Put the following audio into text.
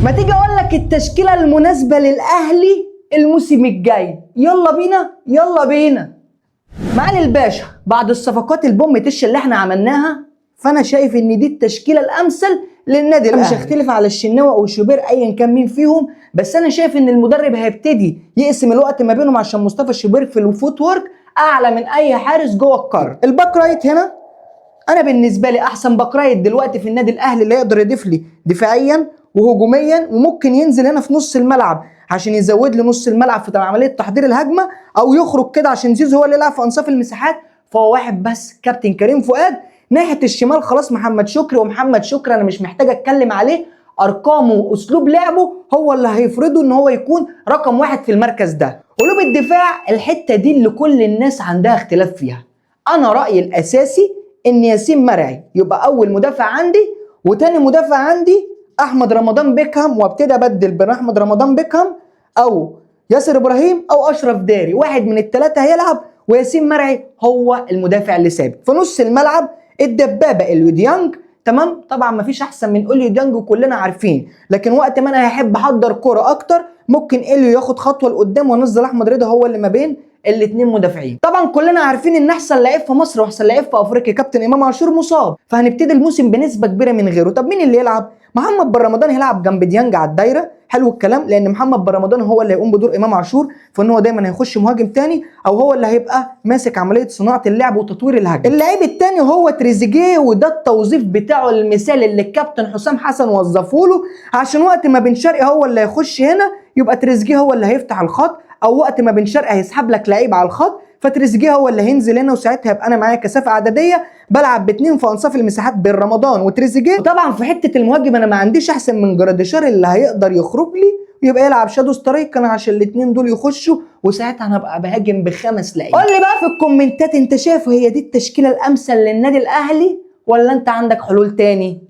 ما تيجي اقول لك التشكيله المناسبه للاهلي الموسم الجاي؟ يلا بينا يلا بينا. معالي الباشا، بعد الصفقات البوم تش اللي احنا عملناها، فانا شايف ان دي التشكيله الامثل للنادي الاهلي. مش هختلف على الشناوي او شوبير ايا كان مين فيهم، بس انا شايف ان المدرب هيبتدي يقسم الوقت ما بينهم عشان مصطفى شوبير في الفوت ورك اعلى من اي حارس جوه القاره. الباك رايت هنا انا بالنسبه لي احسن باك رايت دلوقتي في النادي الاهلي اللي يقدر يضيف لي دفاعيا وهجوميا، وممكن ينزل هنا في نص الملعب عشان يزود لي نص الملعب في عمليه تحضير الهجمه، او يخرج كده عشان زيزو هو اللي يلعب في انصاف المساحات. فهو واحد بس، كابتن كريم فؤاد. ناحيه الشمال خلاص محمد شكري، ومحمد شكري انا مش محتاج اتكلم عليه، ارقامه واسلوب لعبه هو اللي هيفرضه ان هو يكون رقم واحد في المركز ده. قلوب الدفاع الحته دي اللي كل الناس عندها اختلاف فيها. انا رايي الاساسي ان ياسين مرعي يبقى اول مدافع عندي، وتاني مدافع عندي احمد رمضان بيكهام، وابتدي ابدل بين احمد رمضان بيكهام او ياسر ابراهيم او اشرف داري، واحد من الثلاثه هيلعب، وياسين مرعي هو المدافع اللي ثابت. في نص الملعب الدبابه اليو ديانج، تمام. طبعا مفيش احسن من اليو ديانج وكلنا عارفين، لكن وقت ما انا هحب احضر كوره اكتر ممكن اليو ياخد خطوه لقدام وانزل احمد رضا هو اللي ما بين الاثنين مدافعين. طبعا كلنا عارفين ان احسن لعيب في مصر واحسن لعيب في افريقيا كابتن امام عاشور مصاب، فهنبتدي الموسم بنسبه كبيره من غيره. طب مين اللي يلعب؟ محمد بن رمضان هيلعب جنب ديانج على الدايره. حلو الكلام، لان محمد بن رمضان هو اللي هيقوم بدور امام عاشور، فان هو دايما هيخش مهاجم تاني، او هو اللي هيبقى ماسك عمليه صناعه اللعب وتطوير الهجمه. اللعيب التاني هو تريزيجيه، وده التوظيف بتاعه المثالي اللي الكابتن حسام حسن وظفه له، عشان وقت ما بن شرقي هو اللي هيخش هنا يبقى تريزيجيه هو اللي هيفتح الخط، او وقت ما بن شرقي هيسحب لك لعيب على الخط فتريزيجيه هو اللي هينزل هنا، وساعتها يبقى انا معايا كثافه عدديه بلعب باثنين في انصاف المساحات بين رمضان وتريزيجيه. وطبعا في حته المهاجم انا ما عنديش احسن من جراديشار اللي هيقدر يخرج لي ويبقى يلعب شادو سترايك عشان الاثنين دول يخشوا، وساعتها انا ابقى بهاجم بخمس لعيبه. قول لي بقى في الكومنتات انت شايف هي دي التشكيله الامثل للنادي الاهلي ولا انت عندك حلول تاني؟